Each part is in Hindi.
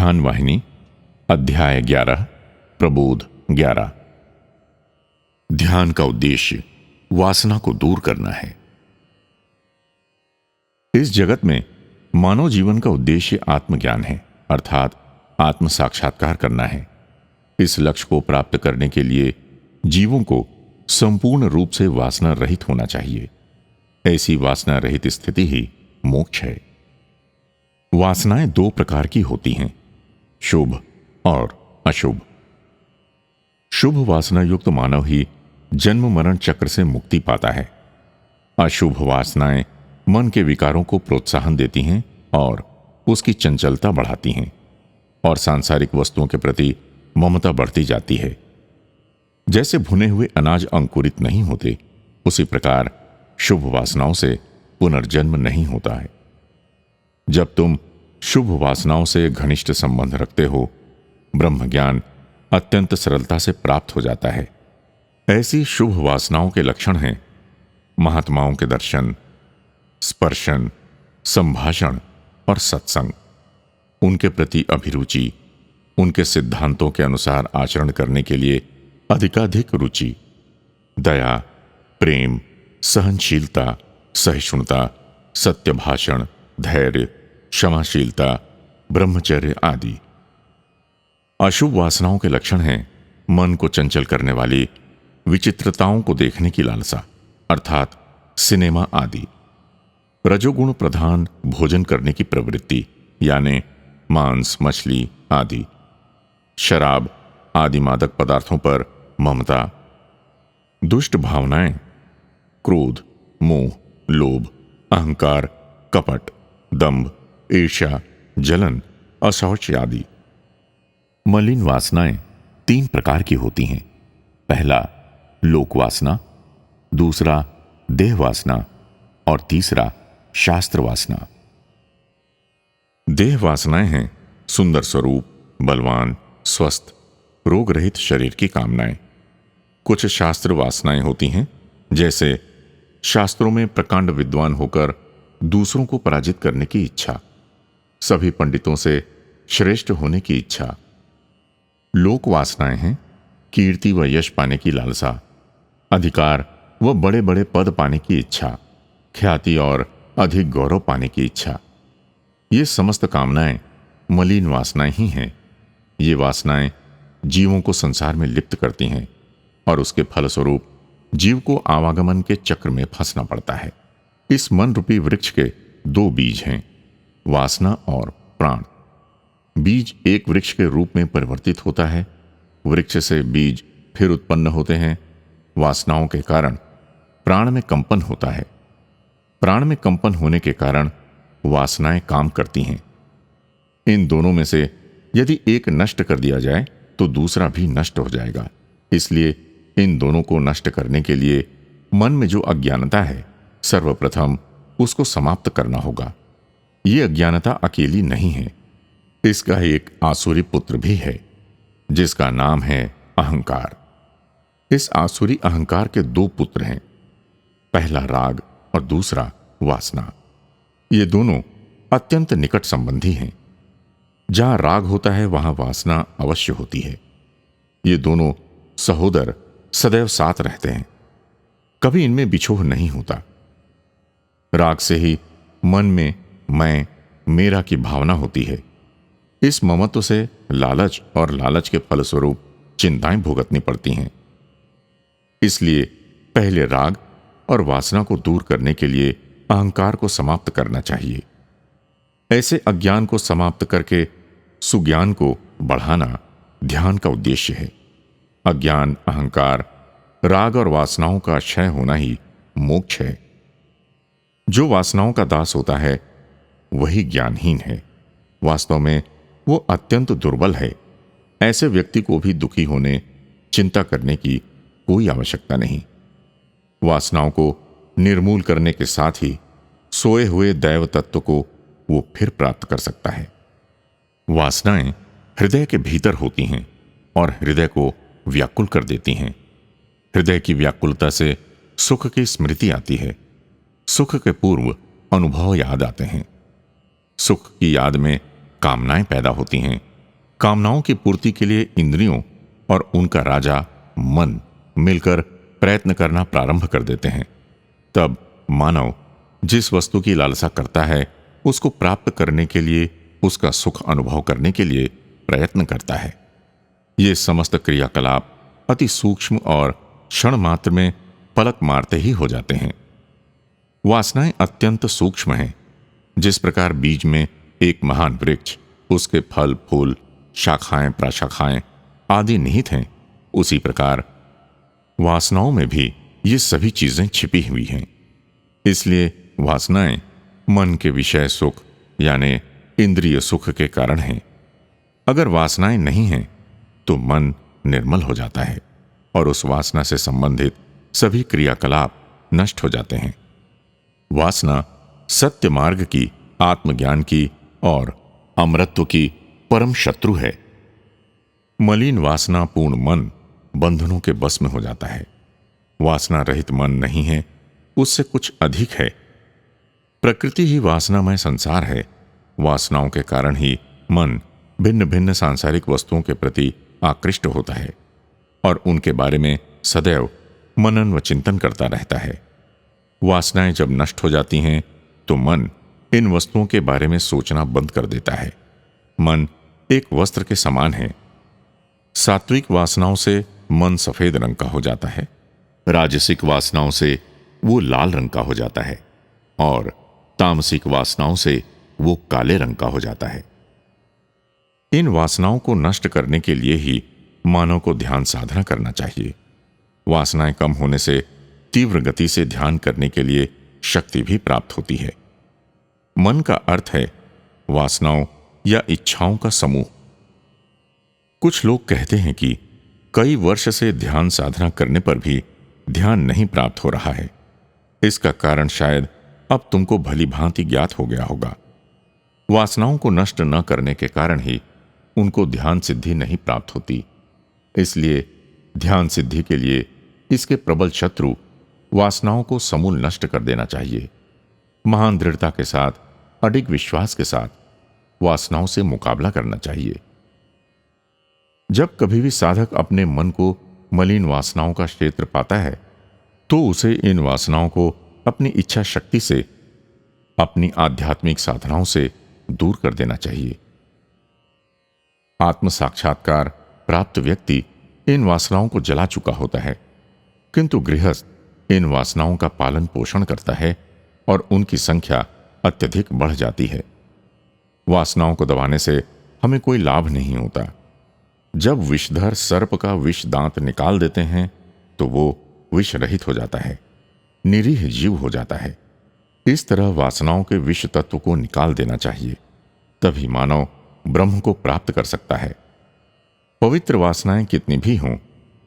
ध्यान वाहिनी अध्याय 11 प्रबोध 11। ध्यान का उद्देश्य वासना को दूर करना है। इस जगत में मानव जीवन का उद्देश्य आत्मज्ञान है, अर्थात आत्म साक्षात्कार करना है। इस लक्ष्य को प्राप्त करने के लिए जीवों को संपूर्ण रूप से वासना रहित होना चाहिए। ऐसी वासना रहित स्थिति ही मोक्ष है। वासनाएं दो प्रकार की होती हैं, शुभ और अशुभ। शुभ वासना युक्त मानव ही जन्म मरण चक्र से मुक्ति पाता है। अशुभ वासनाएं मन के विकारों को प्रोत्साहन देती हैं और उसकी चंचलता बढ़ाती हैं और सांसारिक वस्तुओं के प्रति ममता बढ़ती जाती है। जैसे भुने हुए अनाज अंकुरित नहीं होते, उसी प्रकार शुभ वासनाओं से पुनर्जन्म नहीं होता है। जब तुम शुभ वासनाओं से घनिष्ठ संबंध रखते हो, ब्रह्म ज्ञान अत्यंत सरलता से प्राप्त हो जाता है। ऐसी शुभ वासनाओं के लक्षण हैं महात्माओं के दर्शन, स्पर्शन, संभाषण और सत्संग, उनके प्रति अभिरुचि, उनके सिद्धांतों के अनुसार आचरण करने के लिए अधिकाधिक रुचि, दया, प्रेम, सहनशीलता, सहिष्णुता, सत्य भाषण, धैर्य, क्षमाशीलता, ब्रह्मचर्य आदि। अशुभ वासनाओं के लक्षण हैं मन को चंचल करने वाली विचित्रताओं को देखने की लालसा, अर्थात सिनेमा आदि। रजोगुण प्रधान भोजन करने की प्रवृत्ति, यानी मांस, मछली आदि। शराब आदि मादक पदार्थों पर ममता। दुष्ट भावनाएं, क्रोध, मोह, लोभ, अहंकार, कपट, दंभ, ईर्ष्या, जलन, अशौच आदि। मलिन वासनाएं तीन प्रकार की होती हैं। पहला लोक वासना, दूसरा देह वासना और तीसरा शास्त्र वासना। देह वासनाएं हैं सुंदर स्वरूप, बलवान, स्वस्थ, रोग रहित शरीर की कामनाएं। कुछ शास्त्र वासनाएं होती हैं, जैसे शास्त्रों में प्रकांड विद्वान होकर दूसरों को पराजित करने की इच्छा, सभी पंडितों से श्रेष्ठ होने की इच्छा। लोक वासनाएं हैं कीर्ति व यश पाने की लालसा, अधिकार व बड़े बड़े पद पाने की इच्छा, ख्याति और अधिक गौरव पाने की इच्छा। ये समस्त कामनाएं मलिन वासनाएं ही हैं। ये वासनाएं जीवों को संसार में लिप्त करती हैं और उसके फलस्वरूप जीव को आवागमन के चक्र में फंसना पड़ता है। इस मन रूपी वृक्ष के दो बीज हैं, वासना और प्राण। बीज एक वृक्ष के रूप में परिवर्तित होता है, वृक्ष से बीज फिर उत्पन्न होते हैं। वासनाओं के कारण प्राण में कंपन होता है। प्राण में कंपन होने के कारण वासनाएं काम करती हैं। इन दोनों में से यदि एक नष्ट कर दिया जाए तो दूसरा भी नष्ट हो जाएगा। इसलिए इन दोनों को नष्ट करने के लिए मन में जो अज्ञानता है, सर्वप्रथम उसको समाप्त करना होगा। ये अज्ञानता अकेली नहीं है, इसका एक आसुरी पुत्र भी है, जिसका नाम है अहंकार। इस आसुरी अहंकार के दो पुत्र हैं, पहला राग और दूसरा वासना। ये दोनों अत्यंत निकट संबंधी हैं। जहां राग होता है वहां वासना अवश्य होती है। ये दोनों सहोदर सदैव साथ रहते हैं, कभी इनमें बिछोह नहीं होता। राग से ही मन में मैं, मेरा की भावना होती है। इस ममत्व से लालच और लालच के फलस्वरूप चिंताएं भुगतनी पड़ती हैं। इसलिए पहले राग और वासना को दूर करने के लिए अहंकार को समाप्त करना चाहिए। ऐसे अज्ञान को समाप्त करके सुज्ञान को बढ़ाना ध्यान का उद्देश्य है। अज्ञान, अहंकार, राग और वासनाओं का क्षय होना ही मोक्ष है। जो वासनाओं का दास होता है वही ज्ञानहीन है। वास्तव में वो अत्यंत दुर्बल है। ऐसे व्यक्ति को भी दुखी होने, चिंता करने की कोई आवश्यकता नहीं। वासनाओं को निर्मूल करने के साथ ही सोए हुए दैव तत्व को वो फिर प्राप्त कर सकता है। वासनाएं हृदय के भीतर होती हैं और हृदय को व्याकुल कर देती हैं। हृदय की व्याकुलता से सुख की स्मृति आती है। सुख के पूर्व अनुभव याद आते हैं। सुख की याद में कामनाएं पैदा होती हैं कामनाओं की पूर्ति के लिए इंद्रियों और उनका राजा मन मिलकर प्रयत्न करना प्रारंभ कर देते हैं। तब मानव जिस वस्तु की लालसा करता है उसको प्राप्त करने के लिए, उसका सुख अनुभव करने के लिए प्रयत्न करता है। ये समस्त क्रियाकलाप अति सूक्ष्म और क्षण मात्र में पलक मारते ही हो जाते हैं। वासनाएं अत्यंत सूक्ष्म हैं। जिस प्रकार बीज में एक महान वृक्ष, उसके फल फूल, शाखाएं प्रशाखाएं आदि निहित हैं, उसी प्रकार वासनाओं में भी ये सभी चीजें छिपी हुई हैं। इसलिए वासनाएं मन के विषय सुख यानी इंद्रिय सुख के कारण हैं। अगर वासनाएं नहीं हैं तो मन निर्मल हो जाता है और उस वासना से संबंधित सभी क्रियाकलाप नष्ट हो जाते हैं। वासना सत्य मार्ग की, आत्मज्ञान की और अमरत्व की परम शत्रु है। मलिन वासना पूर्ण मन बंधनों के बस में हो जाता है। वासना रहित मन नहीं है, उससे कुछ अधिक है। प्रकृति ही वासनामय संसार है। वासनाओं के कारण ही मन भिन्न भिन्न सांसारिक वस्तुओं के प्रति आकृष्ट होता है और उनके बारे में सदैव मनन व चिंतन करता रहता है। वासनाएं जब नष्ट हो जाती हैं तो मन इन वस्तुओं के बारे में सोचना बंद कर देता है। मन एक वस्त्र के समान है। सात्विक वासनाओं से मन सफेद रंग का हो जाता है, राजसिक वासनाओं से वो लाल रंग का हो जाता है और तामसिक वासनाओं से वो काले रंग का हो जाता है। इन वासनाओं को नष्ट करने के लिए ही मानव को ध्यान साधना करना चाहिए। वासनाएं कम होने से तीव्र गति से ध्यान करने के लिए शक्ति भी प्राप्त होती है। मन का अर्थ है वासनाओं या इच्छाओं का समूह। कुछ लोग कहते हैं कि कई वर्ष से ध्यान साधना करने पर भी ध्यान नहीं प्राप्त हो रहा है। इसका कारण शायद अब तुमको भली भांति ज्ञात हो गया होगा। वासनाओं को नष्ट न करने के कारण ही उनको ध्यान सिद्धि नहीं प्राप्त होती। इसलिए ध्यान सिद्धि के लिए इसके प्रबल शत्रु वासनाओं को समूल नष्ट कर देना चाहिए। महान दृढ़ता के साथ, अडिग विश्वास के साथ वासनाओं से मुकाबला करना चाहिए। जब कभी भी साधक अपने मन को मलिन वासनाओं का क्षेत्र पाता है तो उसे इन वासनाओं को अपनी इच्छा शक्ति से, अपनी आध्यात्मिक साधनाओं से दूर कर देना चाहिए। आत्म साक्षात्कार प्राप्त व्यक्ति इन वासनाओं को जला चुका होता है, किंतु गृहस्थ इन वासनाओं का पालन पोषण करता है और उनकी संख्या अत्यधिक बढ़ जाती है। वासनाओं को दबाने से हमें कोई लाभ नहीं होता। जब विषधर सर्प का विष दांत निकाल देते हैं तो वो विष रहित हो जाता है, निरीह जीव हो जाता है। इस तरह वासनाओं के विष तत्व को निकाल देना चाहिए, तभी मानव ब्रह्म को प्राप्त कर सकता है। पवित्र वासनाएं कितनी भी हों,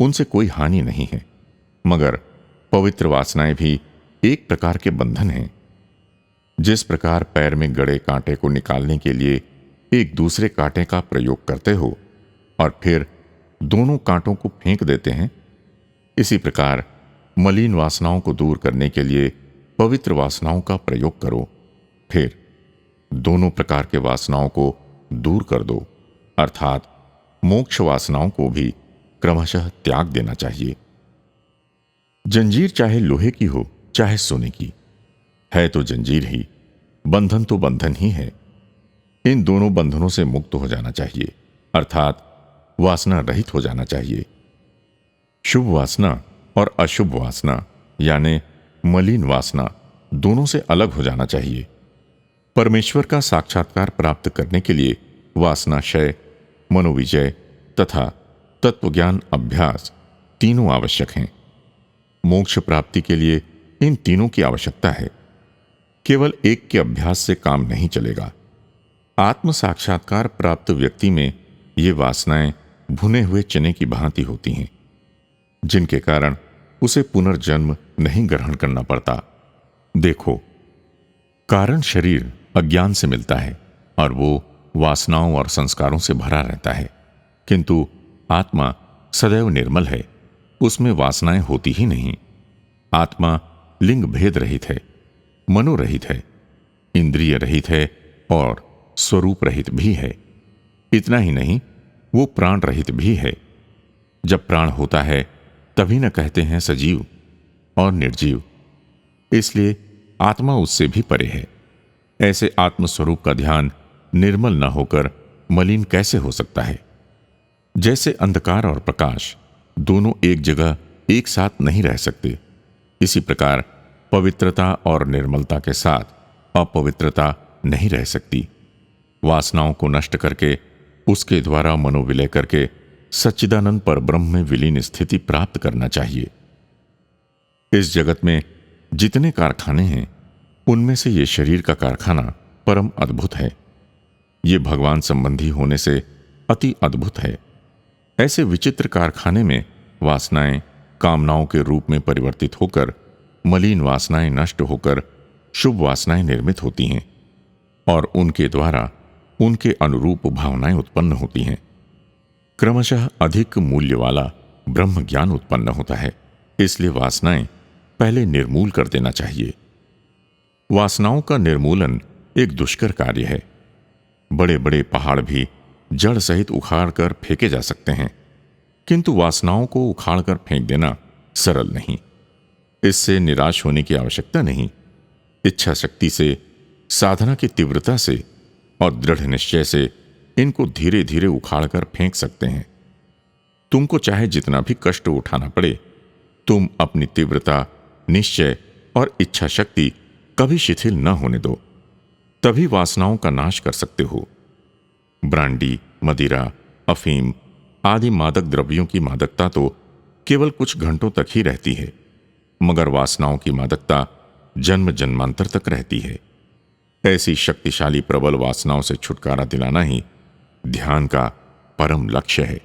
उनसे कोई हानि नहीं है, मगर पवित्र वासनाएं भी एक प्रकार के बंधन हैं। जिस प्रकार पैर में गड़े कांटे को निकालने के लिए एक दूसरे कांटे का प्रयोग करते हो और फिर दोनों कांटों को फेंक देते हैं, इसी प्रकार मलिन वासनाओं को दूर करने के लिए पवित्र वासनाओं का प्रयोग करो, फिर दोनों प्रकार के वासनाओं को दूर कर दो, अर्थात मोक्ष वासनाओं को भी क्रमशः त्याग देना चाहिए। जंजीर चाहे लोहे की हो चाहे सोने की, है तो जंजीर ही, बंधन तो बंधन ही है। इन दोनों बंधनों से मुक्त हो जाना चाहिए, अर्थात वासना रहित हो जाना चाहिए। शुभ वासना और अशुभ वासना यानी मलिन वासना दोनों से अलग हो जाना चाहिए। परमेश्वर का साक्षात्कार प्राप्त करने के लिए वासनाक्षय, मनोविजय तथा तत्वज्ञान अभ्यास तीनों आवश्यक हैं। मोक्ष प्राप्ति के लिए इन तीनों की आवश्यकता है। केवल एक के अभ्यास से काम नहीं चलेगा। आत्म साक्षात्कार प्राप्त व्यक्ति में ये वासनाएं भुने हुए चने की भांति होती हैं, जिनके कारण उसे पुनर्जन्म नहीं ग्रहण करना पड़ता। देखो, कारण शरीर अज्ञान से मिलता है और वो वासनाओं और संस्कारों से भरा रहता है, किंतु आत्मा सदैव निर्मल है, उसमें वासनाएं होती ही नहीं। आत्मा लिंग भेद रहित है, मनोरहित है, इंद्रिय रहित है और स्वरूप रहित भी है। इतना ही नहीं, वो प्राण रहित भी है। जब प्राण होता है तभी न कहते हैं सजीव और निर्जीव, इसलिए आत्मा उससे भी परे है। ऐसे आत्मस्वरूप का ध्यान निर्मल न होकर मलिन कैसे हो सकता है? जैसे अंधकार और प्रकाश दोनों एक जगह एक साथ नहीं रह सकते, इसी प्रकार पवित्रता और निर्मलता के साथ अपवित्रता नहीं रह सकती। वासनाओं को नष्ट करके उसके द्वारा मनोविलय करके सच्चिदानंद पर ब्रह्म में विलीन स्थिति प्राप्त करना चाहिए। इस जगत में जितने कारखाने हैं उनमें से ये शरीर का कारखाना परम अद्भुत है। ये भगवान संबंधी होने से अति अद्भुत है। ऐसे विचित्र कारखाने में वासनाएं कामनाओं के रूप में परिवर्तित होकर मलिन वासनाएं नष्ट होकर शुभ वासनाएं निर्मित होती हैं और उनके द्वारा उनके अनुरूप भावनाएं उत्पन्न होती हैं। क्रमशः अधिक मूल्य वाला ब्रह्म ज्ञान उत्पन्न होता है। इसलिए वासनाएं पहले निर्मूल कर देना चाहिए। वासनाओं का निर्मूलन एक दुष्कर कार्य है। बड़े बड़े पहाड़ भी जड़ सहित उखाड़ कर फेंके जा सकते हैं, किंतु वासनाओं को उखाड़ कर फेंक देना सरल नहीं। इससे निराश होने की आवश्यकता नहीं। इच्छा शक्ति से, साधना की तीव्रता से और दृढ़ निश्चय से इनको धीरे धीरे उखाड़ कर फेंक सकते हैं। तुमको चाहे जितना भी कष्ट उठाना पड़े, तुम अपनी तीव्रता, निश्चय और इच्छा शक्ति कभी शिथिल न होने दो, तभी वासनाओं का नाश कर सकते हो। ब्रांडी, मदिरा, अफीम आदि मादक द्रव्यों की मादकता तो केवल कुछ घंटों तक ही रहती है, मगर वासनाओं की मादकता जन्म जन्मांतर तक रहती है। ऐसी शक्तिशाली प्रबल वासनाओं से छुटकारा दिलाना ही ध्यान का परम लक्ष्य है।